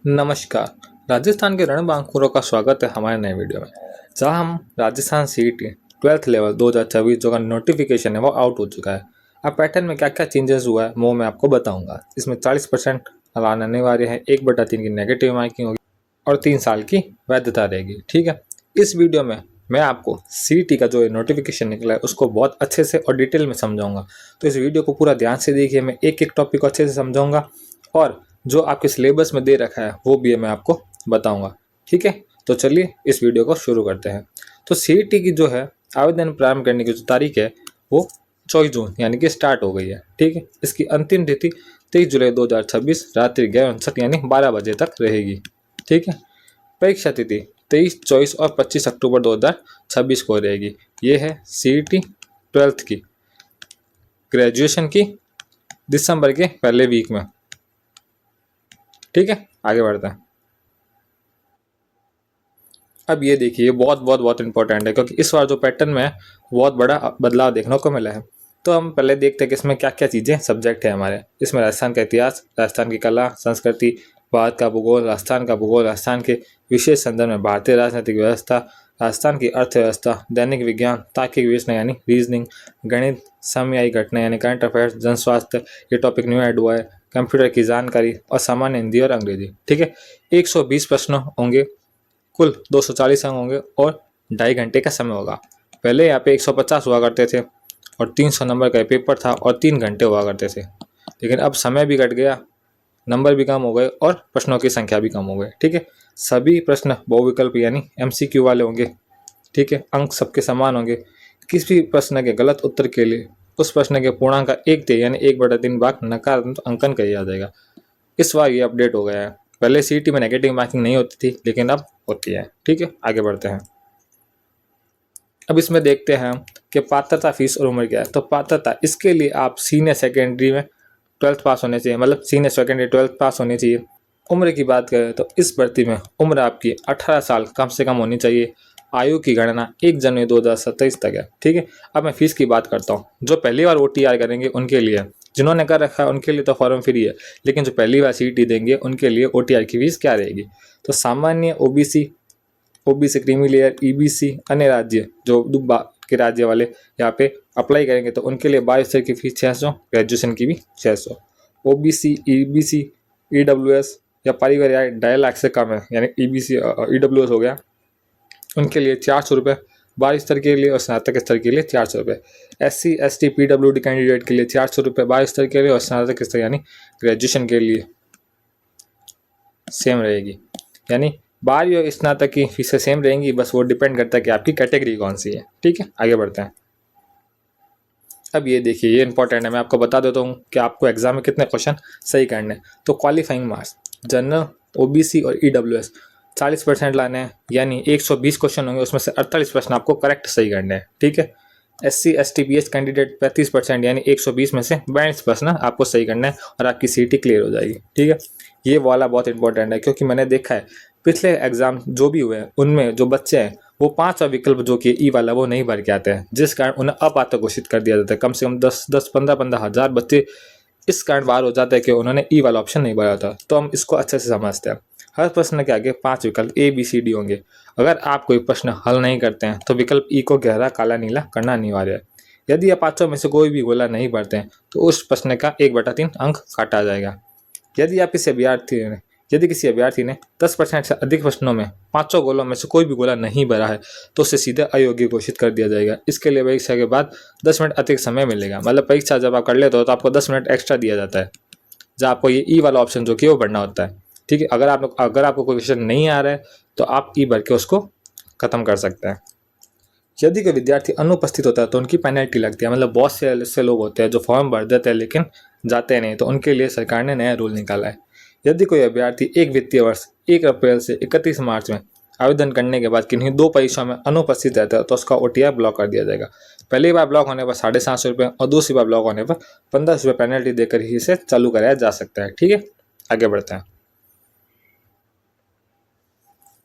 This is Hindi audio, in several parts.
नमस्कार। राजस्थान के रणबांकुरों का स्वागत है हमारे नए वीडियो में, जहां हम राजस्थान सीईटी 12th लेवल 2024 जो का नोटिफिकेशन है वो आउट हो चुका है। अब पैटर्न में क्या क्या चेंजेस हुआ है वो मैं आपको बताऊंगा। इसमें 40% अलान अनिवार्य है, 1/3 की नेगेटिव मार्किंग होगी और 3 साल की वैधता रहेगी। ठीक है, इस वीडियो में मैं आपको सीईटी का जो नोटिफिकेशन निकला है उसको बहुत अच्छे से और डिटेल में समझाऊंगा। तो इस वीडियो को पूरा ध्यान से देखिए, मैं एक एक टॉपिक को अच्छे से समझाऊंगा और जो आपके सिलेबस में दे रखा है वो भी मैं आपको बताऊंगा। ठीक है, तो चलिए इस वीडियो को शुरू करते हैं। तो सीईटी की जो है आवेदन प्रारंभ करने की जो तारीख है वो 24 जून यानी कि स्टार्ट हो गई है। ठीक है, इसकी अंतिम तिथि 23 जुलाई 2026 रात्रि 11:59 यानी 12 बजे तक रहेगी। ठीक है, परीक्षा तिथि 23, 24 और 25 अक्टूबर 2026 को रहेगी। ये है सीईटी 12th की, ग्रेजुएशन की दिसंबर के पहले वीक में। ठीक है, आगे बढ़ते हैं। अब ये देखिए, बहुत बहुत बहुत इंपॉर्टेंट है क्योंकि इस बार जो पैटर्न में है बहुत बड़ा बदलाव देखने को मिला है। तो हम पहले देखते हैं कि इसमें क्या क्या चीज़ें सब्जेक्ट है हमारे। इसमें राजस्थान का इतिहास, राजस्थान की कला संस्कृति, भारत का भूगोल, राजस्थान का भूगोल, राजस्थान के विशेष संदर्भ में भारतीय राजनीतिक व्यवस्था, राजस्थान की अर्थव्यवस्था, दैनिक विज्ञान, तार्किक विवेचना यानी रीजनिंग, गणित, समयायी घटना यानी करंट अफेयर्स, जन स्वास्थ्य, ये टॉपिक न्यू ऐड हुआ है, कंप्यूटर की जानकारी और सामान्य हिंदी और अंग्रेजी। ठीक है, 120 प्रश्न होंगे, कुल 240 अंक होंगे और 2.5 घंटे का समय होगा। पहले यहाँ पे 150 हुआ करते थे और 300 नंबर का पेपर था और 3 घंटे हुआ करते थे। लेकिन अब समय भी घट गया, नंबर भी कम हो गए और प्रश्नों की संख्या भी कम हो गई। ठीक है, सभी प्रश्न बहुविकल्प यानी MCQ वाले होंगे। ठीक है, अंक सबके समान होंगे। किसी भी प्रश्न के गलत उत्तर के लिए उस प्रश्न के पूर्णांक का 1/3 यानी 1/3 भाग नकारात्मक अंकन किया जाएगा। इस बार ये अपडेट हो गया है। पहले सीईटी में नेगेटिव मार्किंग नहीं होती थी लेकिन अब होती है। ठीक है, आगे बढ़ते हैं। अब इसमें देखते हैं कि पात्रता, फीस और उम्र क्या है। तो पात्रता, इसके लिए आप सीनियर सेकेंडरी में 12th पास होने चाहिए, मतलब सीनियर सेकेंडरी 12th पास होनी चाहिए। उम्र की बात करें तो इस भर्ती में उम्र आपकी 18 साल कम से कम होनी चाहिए। आयु की गणना 1 जनवरी 2027 तक है। ठीक है, अब मैं फीस की बात करता हूँ। जो पहली बार OTR करेंगे उनके लिए, जिन्होंने कर रखा है उनके लिए तो फॉर्म फ्री है, लेकिन जो पहली बार सीईटी देंगे उनके लिए OTR की फीस क्या रहेगी। तो सामान्य, ओबीसी क्रीमी लेयर, ईबीसी, अन्य राज्य जो के राज्य वाले यहाँ पे अप्लाई करेंगे तो उनके लिए 22 स्तर की फीस 600, ग्रेजुएशन की भी 600। ओबीसी, ईबीसी, ईडब्ल्यूएस या परिवार या 2.5 लाख से कम है यानी ईबीसी ईडब्ल्यूएस हो गया, उनके लिए 400 रुपये 22 स्तर के लिए और स्नातक स्तर के लिए 400 रुपये। SC ST PWD कैंडिडेट के लिए 400 रुपये 22 स्तर के लिए और स्नातक स्तर यानी ग्रेजुएशन के लिए सेम रहेगी। यानी 12वीं और स्नातक की फीसें सेम रहेंगी, बस वो डिपेंड करता है कि आपकी कैटेगरी कौन सी है। ठीक है, आगे बढ़ते हैं। अब ये देखिए, ये इंपॉर्टेंट है, मैं आपको बता देता हूँ कि आपको एग्जाम में कितने क्वेश्चन सही करने हैं। तो क्वालिफाइंग मार्क्स जनरल, ओबीसी और ईडब्ल्यूएस 40% लाने हैं, यानी 120 क्वेश्चन होंगे, उसमें से 48 प्रश्न आपको करेक्ट सही करने हैं। ठीक है, SC ST BH कैंडिडेट 35% यानी 120 में से 42 प्रश्न आपको सही करना है और आपकी सीटी क्लियर हो जाएगी। ठीक है, ये वाला बहुत इंपॉर्टेंट है क्योंकि मैंने देखा है पिछले एग्जाम जो भी हुए हैं उनमें जो बच्चे हैं वो 5वां विकल्प जो कि ई वाला वो नहीं भर के आते हैं, जिस कारण उन्हें अपात्र घोषित कर दिया जाता है। कम से कम 10-15 हज़ार बच्चे इस कारण बाहर हो जाते हैं कि उन्होंने ई वाला ऑप्शन नहीं भरा था। तो हम इसको अच्छे से समझते हैं। हर प्रश्न के आगे 5 विकल्प ABCD होंगे। अगर आप कोई प्रश्न हल नहीं करते हैं तो विकल्प ई को गहरा काला नीला करना अनिवार्य है। यदि आप 5 में से कोई भी गोला नहीं भरते हैं तो उस प्रश्न का 1/3 अंक काटा जाएगा। यदि किसी अभ्यर्थी ने 10% से अधिक प्रश्नों में 5 गोलों में से कोई भी गोला नहीं भरा है तो उसे सीधे अयोग्य घोषित कर दिया जाएगा। इसके लिए परीक्षा के बाद 10 मिनट अतिरिक्त समय मिलेगा, मतलब परीक्षा जब आप कर लेते हो तो आपको 10 मिनट एक्स्ट्रा दिया जाता है, जहाँ आपको ये ई वाला ऑप्शन जो कि वो भरना होता है। ठीक है, अगर आपको कोई क्वेश्चन नहीं आ रहा है तो आप ई भर के उसको खत्म कर सकते हैं। यदि कोई विद्यार्थी अनुपस्थित होता है तो उनकी पेनल्टी लगती है, मतलब बहुत से ऐसे लोग होते हैं जो फॉर्म भर देते हैं लेकिन जाते नहीं, तो उनके लिए सरकार ने नया रूल निकाला है। यदि कोई अभ्यर्थी एक वित्तीय वर्ष 1 अप्रैल से 31 मार्च में आवेदन करने के बाद किन्हीं 2 परीक्षाओं में अनुपस्थित रहता है तो उसका OTR ब्लॉक कर दिया जाएगा। पहली बार ब्लॉक होने पर 750 रुपये और दूसरी बार ब्लॉक होने पर 1500 रुपये पेनल्टी देकर ही इसे चालू कराया जा सकता है। ठीक है, आगे बढ़ते हैं।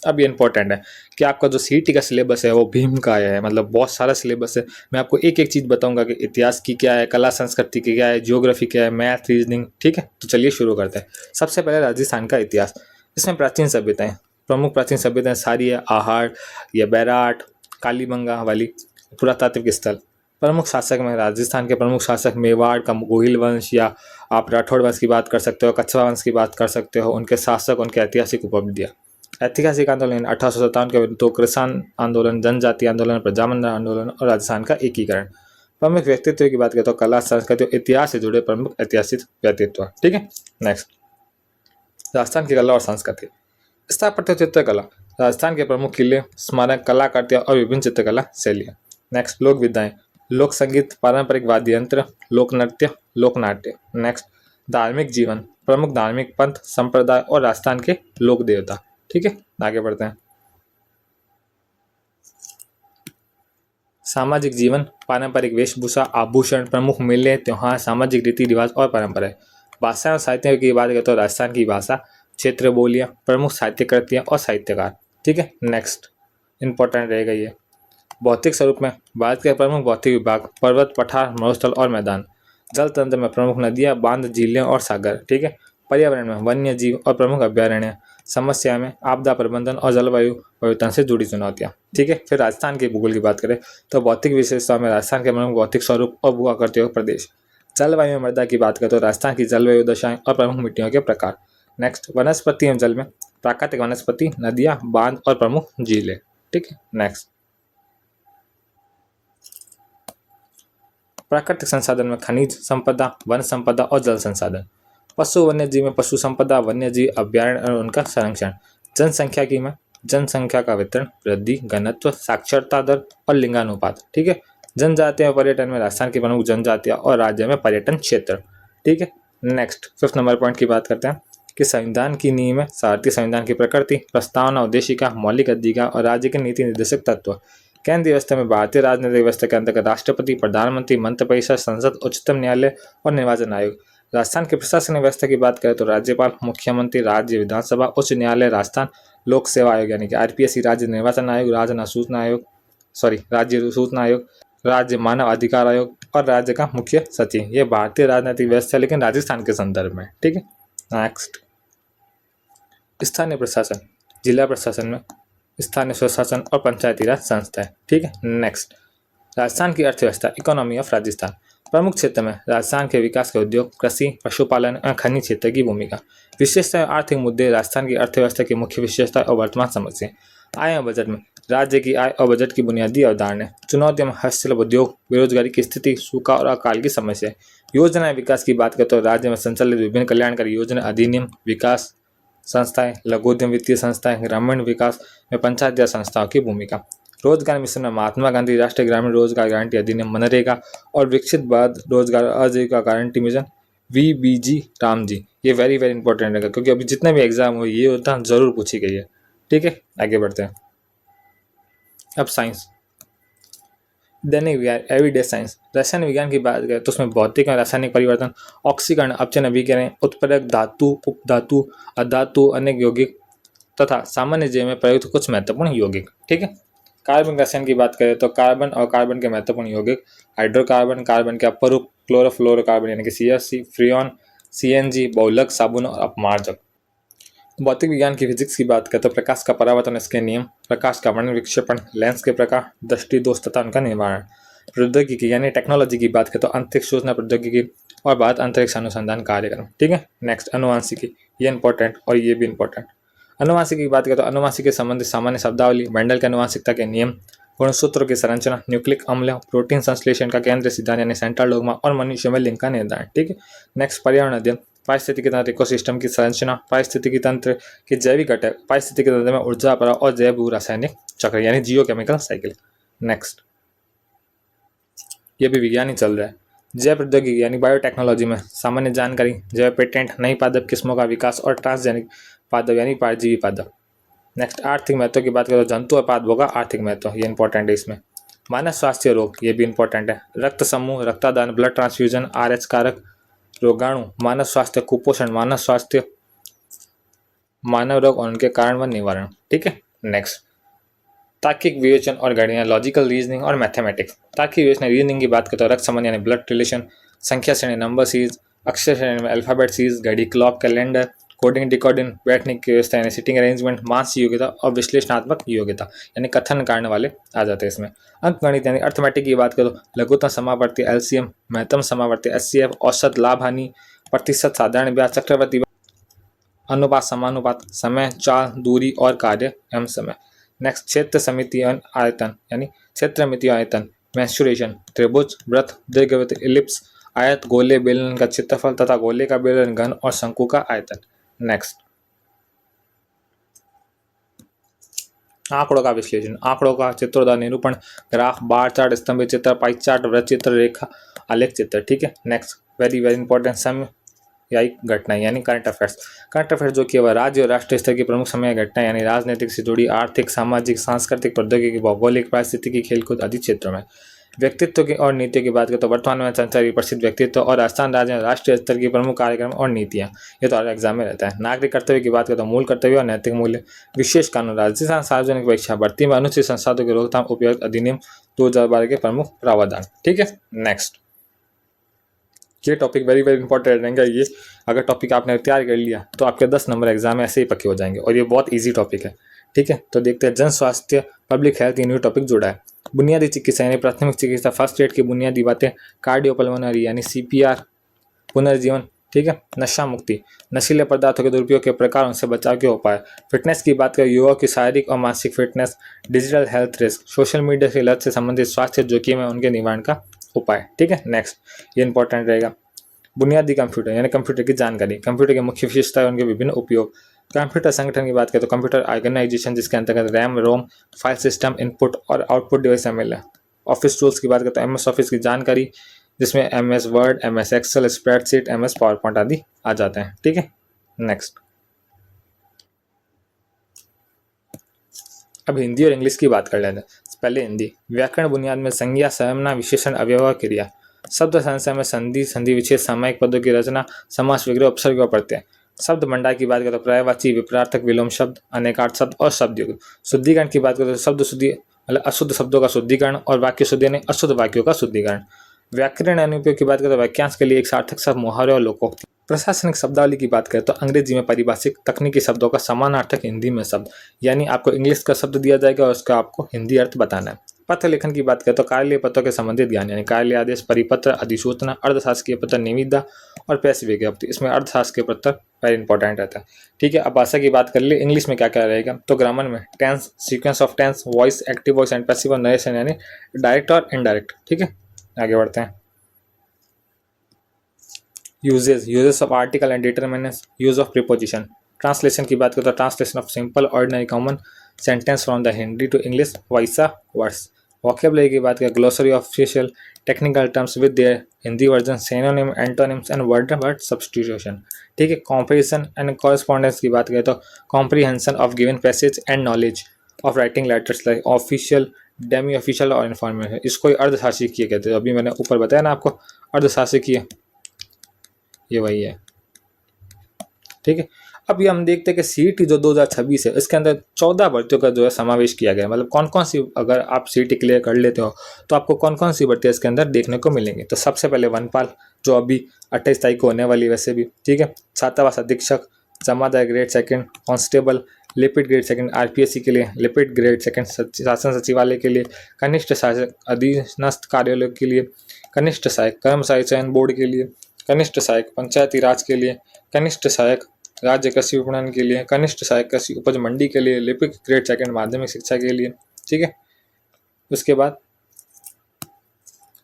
अब ये इंपॉर्टेंट है कि आपका जो सीईटी का सिलेबस है वो भीम का आया है, मतलब बहुत सारा सिलेबस है। मैं आपको एक एक चीज़ बताऊंगा कि इतिहास की क्या है, कला संस्कृति की क्या है, ज्योग्राफी क्या है, मैथ, रीजनिंग। ठीक है, तो चलिए शुरू करते हैं। सबसे पहले राजस्थान का इतिहास। इसमें प्राचीन सभ्यताएं, प्रमुख प्राचीन सभ्यताएं सारी है आहार या बैराट, कालीबंगा वाली पुरातात्विक स्थल। प्रमुख शासक में राजस्थान के प्रमुख शासक मेवाड़ का गोहिल वंश, या आप राठौड़ वंश की बात कर सकते हो, कच्छवा वंश की बात कर सकते हो, उनके शासक, उनके ऐतिहासिक उपलब्धियाँ। ऐतिहासिक आंदोलन 1857 के तो किसान आंदोलन, जनजाति आंदोलन, प्रजामंडल आंदोलन और राजस्थान का एकीकरण। प्रमुख व्यक्तित्व की बात करें तो कला, संस्कृति और इतिहास से जुड़े प्रमुख ऐतिहासिक व्यक्तित्व। ठीक है, नेक्स्ट राजस्थान की कला और संस्कृति। स्थापत्य चित्रकला, राजस्थान के प्रमुख किले, स्मारक, कलाकृतियाँ और विभिन्न चित्रकला शैलियाँ। नेक्स्ट लोक विधाएं, लोक संगीत, पारंपरिक वाद्य यंत्र, लोक नृत्य, लोक नाट्य। नेक्स्ट धार्मिक जीवन, प्रमुख धार्मिक पंथ, संप्रदाय और राजस्थान के लोक देवता। ठीक है, आगे बढ़ते हैं। सामाजिक जीवन, पारंपरिक वेशभूषा, आभूषण, प्रमुख मेले, त्योहार, सामाजिक रीति रिवाज और परंपराएं। भाषा और साहित्य की बात करें तो राजस्थान की भाषा, क्षेत्र बोलियां, प्रमुख साहित्य कृतियाँ और साहित्यकार। ठीक है, नेक्स्ट इंपॉर्टेंट रहेगा ये। भौतिक स्वरूप में भारत के प्रमुख भौतिक विभाग, पर्वत, पठार, मरुस्थल और मैदान। जल तंत्र में प्रमुख नदियाँ, बांध, झीलें और सागर। ठीक है, पर्यावरण में वन्य जीव और प्रमुख अभ्यारण्य। समस्या में आपदा प्रबंधन और जलवायु परिवर्तन से जुड़ी चुनौतियाँ। ठीक है, फिर राजस्थान के भूगोल की बात करें तो भौतिक विशेषताओं में राजस्थान के प्रमुख भौतिक स्वरूप और भू आकृतियों के प्रदेश। जलवायु में मृदा की बात करें तो राजस्थान की जलवायु दशाएं और प्रमुख मिट्टियों के प्रकार। नेक्स्ट वनस्पति एवं जल में प्राकृतिक वनस्पति, नदियाँ, बांध और प्रमुख झीलें। ठीक है, नेक्स्ट प्राकृतिक संसाधन में खनिज संपदा, वन संपदा और जल संसाधन। पशु वन्य जीव में पशु संपदा, वन्य जीव अभ्यारण्य और उनका संरक्षण। जनसंख्या की में जनसंख्या का वितरण, वृद्धि, घनत्व, साक्षरता दर और लिंगानुपात। ठीक है, जनजातीय पर्यटन में राजस्थान की प्रमुख जनजातियां और राज्य में पर्यटन क्षेत्र। ठीक है, नेक्स्ट 5th नंबर पॉइंट की बात करते हैं कि संविधान की नींव में भारतीय संविधान की प्रकृति, प्रस्तावना, उद्देशिका, मौलिक अधिकार और राज्य के नीति निर्देशक तत्व। केंद्रीय व्यवस्था में भारतीय राजनीतिक व्यवस्था के अंतर्गत राष्ट्रपति, प्रधानमंत्री, मंत्रिपरिषद, संसद, उच्चतम न्यायालय और निर्वाचन आयोग। राजस्थान की प्रशासनिक व्यवस्था की बात करें तो राज्यपाल, मुख्यमंत्री, राज्य विधानसभा, उच्च न्यायालय, राजस्थान लोक सेवा आयोग यानी कि आरपीएससी, राज्य निर्वाचन आयोग, राज्य सूचना आयोग, राज्य मानव अधिकार आयोग और राज्य का मुख्य सचिव। ये भारतीय राजनीतिक व्यवस्था लेकिन राजस्थान के संदर्भ में। ठीक है, नेक्स्ट स्थानीय प्रशासन, जिला प्रशासन में स्थानीय स्वशासन और पंचायती राज संस्था है। ठीक है, नेक्स्ट राजस्थान की अर्थव्यवस्था, इकोनॉमी ऑफ राजस्थान। प्रमुख क्षेत्र में राजस्थान के विकास के उद्योग, कृषि, पशुपालन और खनिज क्षेत्र की भूमिका। विशेषता आर्थिक मुद्दे, राजस्थान की अर्थव्यवस्था की मुख्य विशेषता और वर्तमान समस्या। आय और बजट में राज्य की आय और बजट की बुनियादी अवधारणा। चुनौतियों में हस्तशिल्प उद्योग, बेरोजगारी की स्थिति, सूखा और अकाल की समस्या। योजना विकास की बात करें तो राज्य में संचालित विभिन्न कल्याणकारी योजना, अधिनियम, विकास संस्थाएं, लघु उद्यम वित्तीय संस्थाएं, ग्रामीण विकास में पंचायत राज संस्थाओं की भूमिका। रोजगार मिशन में महात्मा गांधी राष्ट्रीय ग्रामीण रोजगार गारंटी अधिनियम, मनरेगा और विकसित भारत रोजगार आजीविका गारंटी मिशन, वीबीजी रामजी। ये वेरी वेरी इंपॉर्टेंट है क्योंकि अभी जितने भी एग्जाम हुए ये होता जरूर पूछी गई है। ठीक है, आगे बढ़ते हैं। अब साइंस, दैनिक विज्ञान, एवरीडे साइंस। रसायन विज्ञान की बात करें तो उसमें भौतिक और रासायनिक परिवर्तन, ऑक्सीकरण, अपचन अभिक्रियाएं, उत्प्रेरक, धातु, उपधातु, अधातु, अनेक यौगिक तथा सामान्य जीवन में प्रयुक्त कुछ महत्वपूर्ण यौगिक। ठीक है, कार्बन रसायन की बात करें तो कार्बन और कार्बन के महत्वपूर्ण यौगिक, हाइड्रोकार्बन, कार्बन के अपरूप, क्लोरोफ्लोरोकार्बन यानी कि CFC, फ्रियॉन, CNG, बहुलक, साबुन और अपमार्जक। भौतिक विज्ञान की फिजिक्स की बात करें तो प्रकाश का परावर्तन, इसके नियम, प्रकाश का वर्णन, विक्षेपण, लेंस के प्रकार, दृष्टि दोष तथा उनका निवारण। प्रौद्योगिकी यानी टेक्नोलॉजी की बात करें तो अंतरिक्ष सूचना प्रौद्योगिकी और भारत अंतरिक्ष अनुसंधान कार्यक्रम। ठीक है, नेक्स्ट अनुवांशिकी, ये इंपॉर्टेंट और ये भी इंपॉर्टेंट। अनुवांशिकी की बात करें तो अनुवांशिकी के संबंधित सामान्य शब्दावली, मेंडल के अनुवांशिकता के नियम, गुणसूत्रों की संरचना, न्यूक्लिक अम्ल, प्रोटीन संश्लेषण का केंद्रीय सिद्धांत यानी सेंट्रल डोग्मा और मनुष्य में लिंग का निर्धारण। ठीक है, नेक्स्ट पर्यावरण अध्ययन, पारिस्थितिकी तंत्र, इकोसिस्टम की संरचना, पारिस्थितिकी तंत्र के जैविक घटक, पारिस्थितिकी तंत्र में ऊर्जा प्रवाह और जैव भू रासायनिक चक्र यानी जियोकेमिकल साइकिल। नेक्स्ट ये भी विज्ञान ही चल रहा है। जैव प्रौद्योगिकी यानी बायोटेक्नोलॉजी में सामान्य जानकारी, जैव पेटेंट, नई पादप किस्मों का विकास और ट्रांसजेनिक पादप यानी परजीवी पादप। नेक्स्ट आर्थिक महत्व की बात करें तो जंतु और पादपों का आर्थिक महत्व, ये इंपॉर्टेंट है। इसमें मानव स्वास्थ्य रोग, ये भी इंपॉर्टेंट है। रक्त समूह, रक्तदान, ब्लड ट्रांसफ्यूजन, RH कारक, रोगाणु, मानव स्वास्थ्य, कुपोषण, मानव स्वास्थ्य, मानव रोग और उनके कारण व निवारण। ठीक है, नेक्स्ट तार्किक विवेचन और गणना, लॉजिकल रीजनिंग और मैथमेटिक्स। तार्किक विवेचन रीजनिंग की बात करें तो रक्त संबंध यानी ब्लड रिलेशन, संख्या श्रेणी, नंबर सीरीज, अक्षर श्रेणी में अल्फाबेट सीरीज, घड़ी, क्लॉक, कैलेंडर, कोडिंग डिकोडिंग बैठने की व्यवस्था यानी सिटिंग अरेंजमेंट, मानसिक योग्यता और विश्लेषणात्मक योग्यता यानी कथन करने वाले आ जाते हैं इसमें। अंकगणित यानी अर्थमेटिक की बात करो, लघुत्तम समावर्ती LCM, महत्तम समावर्ती SCF, औसत लाभ हानि, प्रतिशत, साधारण ब्याज, चक्रवर्ती ब्याज, अनुपात, समानुपात, समय, चाल, दूरी और कार्य एवं समय। नेक्स्ट क्षेत्र समिति और आयतन यानी क्षेत्र मिति आयतन, मेंस्ट्रुएशन, त्रिभुज, वृत्त, दीर्घवृत्त, इलिप्स, आयत, गोले, बेलन का क्षेत्रफल तथा गोले का बेलन, घन और शंकु का आयतन। नेक्स्ट आंकड़ों का विश्लेषण, आंकड़ों का चित्रों, निरूपण, ग्राफ, बार चार्ट, स्तंभ चित्र, पाई चार्ट, वृत्त चित्र, रेखा आलेख चित्र। ठीक है। नेक्स्ट वेरी वेरी इंपॉर्टेंट समयायिक घटनाएं यानी करंट अफेयर्स। करंट अफेयर्स जो कि वह राज्य और राष्ट्रीय स्तर की प्रमुख समय घटनाएं यानी राजनीतिक से जुड़ी, आर्थिक, सामाजिक, सांस्कृतिक, प्रौद्योगिकी, भौगोलिक, पारिस्थितिकी, खेलकूद आदि क्षेत्रों में। व्यक्तित्व की और नीतियों की बात करें तो वर्तमान में संचारी प्रसिद्ध व्यक्तित्व और राजस्थान राज्य और राष्ट्रीय स्तर की प्रमुख कार्यक्रम और नीतियां, ये तो हर एग्जाम में रहता है। नागरिक कर्तव्य की बात करें तो मूल कर्तव्य और नैतिक मूल्य, विशेष कानून, राजस्थान सार्वजनिक परीक्षा भर्ती में अनुचित संसाधनों की रोकथाम उपयोग अधिनियम 2012 के प्रमुख प्रावधान। ठीक है। नेक्स्ट ये टॉपिक वेरी वेरी इंपॉर्टेंट रहेगा। ये अगर टॉपिक आपने तैयार कर लिया तो आपके 10 नंबर एग्जाम में ऐसे ही पक्के हो जाएंगे और ये बहुत ईजी टॉपिक है। ठीक है। तो देखते हैं, जन स्वास्थ्य, पब्लिक हेल्थ, न्यू टॉपिक जुड़ा है। बुनियादी चिकित्सा यानी प्राथमिक चिकित्सा, फर्स्ट एड की बुनियादी बातें, कार्डियोपल्मोनरी यानी CPR, पुनर्जीवन। ठीक है। नशा मुक्ति, नशीले पदार्थों के दुरुपयोग के प्रकार, उनसे बचाव के उपाय। फिटनेस की बात करें, युवाओं की शारीरिक और मानसिक fitness, digital health risk, social media की लत से संबंधित स्वास्थ्य जोखिम है उनके निवारण का उपाय। ठीक है। नेक्स्ट ये इंपॉर्टेंट रहेगा। बुनियादी कंप्यूटर यानी कंप्यूटर की जानकारी, कंप्यूटर की मुख्य विशेषताएं, उनके विभिन्न उपयोग। कंप्यूटर संगठन की बात करें तो कंप्यूटर ऑर्गेनाइजेशन, जिसके अंतर्गत रैम, रोम, फाइल सिस्टम, इनपुट और आउटपुट डिवाइस शामिल है। ऑफिस टूल्स की बात करें तो MS ऑफिस की जानकारी, जिसमें MS Word, MS Excel, spreadsheet, MS PowerPoint आदि आ जाते हैं। ठीक है। नेक्स्ट अब हिंदी और इंग्लिश की बात कर लेते हैं। पहले हिंदी। व्याकरण बुनियाद में संज्ञा, संज्ञा, विशेषण, अव्यय, क्रिया। शब्द संख्या में संधि, संधि विच्छेद, सामायिक पदों की रचना, समास, विग्रह, उपसर्ग और प्रत्यय। शब्द भंडार की बात करें तो पर्यायवाची, विपरार्थक, विलोम शब्द, अनेकार्थ शब्द और शब्द युग। शुद्धिकरण की बात करें तो शब्द शुद्धि मतलब अशुद्ध शब्दों का शुद्धिकरण और वाक्य शुद्धि यानी अशुद्ध वाक्यों का शुद्धिकरण। व्याकरण अनुपयोग की बात करें तो वाक्यांश के लिए एक सार्थक शब्द, मुहावरे और लोकोक्ति। प्रशासनिक शब्दावली की बात करें तो अंग्रेजी में पारिभाषिक तकनीकी शब्दों का समानार्थक हिंदी में शब्द, यानी आपको इंग्लिश का शब्द दिया जाएगा और उसका आपको हिंदी अर्थ बताना है। पत्र लेखन की बात करें तो कार्यालय पत्रों के संबंधित ज्ञान यानी कार्यालय आदेश, परिपत्र, अधिसूचना, अर्धशासकीय पत्र, निविदा और प्रेस विज्ञप्ति। इसमें अर्धशासकीय पत्र वेरी इंपॉर्टेंट रहता है। ठीक है। अब भाषा की बात कर ले, इंग्लिश में क्या क्या रहेगा तो ग्रामर में tense, sequence of tense, voice, active voice and passive, narration यानी डायरेक्ट और इनडायरेक्ट। ठीक है। आगे बढ़ते हैं। Uses of article and determinants, use of preposition. Translation की बात करें तो translation of simple ordinary common sentence from the Hindi to English, वाइसा वर्ड्स। वोकेबुलरी की बात करें, glossary of official technical terms with their Hindi version, synonym, antonyms and word substitution. ठीक है। कॉम्प्रिहेंशन एंड कॉरेस्पॉन्डेंस की बात करें तो comprehension of given passage and knowledge of writing letters like official, Demi official और इन्फॉर्मेशन। इसको अर्धशासकीय कहते हैं। अभी मैंने ऊपर बताया ना आपको अर्धशासकीय, ये वही है। ठीक है। अभी हम देखते हैं कि CET जो 2026 है इसके अंदर 14 भर्तियों का जो है समावेश किया गया है। मतलब कौन कौन सी, अगर आप CET क्लियर कर लेते हो तो आपको कौन कौन सी भर्तियाँ इसके अंदर देखने को मिलेंगी। तो सबसे पहले वनपाल जो अभी 28 तारीख को होने वाली वैसे भी। ठीक है। छात्रावास अधीक्षक, जमादार grade second, constable, lipid grade second RPSC के लिए, लिपिड ग्रेड सेकंड शासन सचिवालय के लिए, कनिष्ठ सहायक अधीनस्थ कार्यालय के लिए, कनिष्ठ सहायक कर्मचारी चयन बोर्ड के लिए, कनिष्ठ सहायक पंचायती राज के लिए, कनिष्ठ सहायक राज्य कृषि विपणन के लिए, कनिष्ठ सहायक कृषि उपज मंडी के लिए, लिपिक ग्रेड सेकंड माध्यमिक शिक्षा के लिए। ठीक है। उसके बाद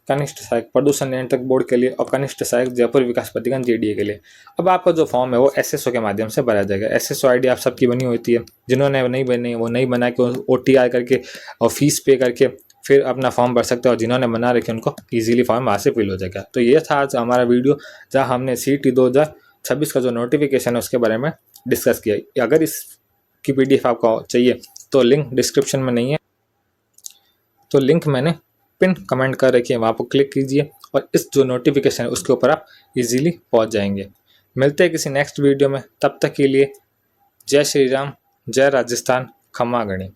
कनिष्ठ सहायक प्रदूषण नियंत्रक बोर्ड के लिए और कनिष्ठ सहायक जयपुर विकास प्राधिकरण JDA के लिए। अब आपका जो फॉर्म है वो SSO के माध्यम से भरा जाएगा। SSO ID आप सबकी बनी होती है, जिन्होंने नहीं बनी वो नहीं बना के OTI करके और फीस पे करके फिर अपना फॉर्म भर सकते हैं और जिन्होंने बना रखे उनको इजीली फॉर्म वहाँ से फिल हो जाएगा। तो ये था आज हमारा वीडियो जहाँ हमने CET 2026 का जो नोटिफिकेशन है उसके बारे में डिस्कस किया। अगर इसकी PDF आपको चाहिए तो लिंक डिस्क्रिप्शन में नहीं है, तो लिंक मैंने पिन कमेंट कर रखी है, वहाँ पर क्लिक कीजिए और इस जो नोटिफिकेशन है उसके ऊपर आप इजीली पहुँच जाएंगे। मिलते हैं किसी नेक्स्ट वीडियो में, तब तक के लिए जय श्री राम, जय राजस्थान, खमा गणी।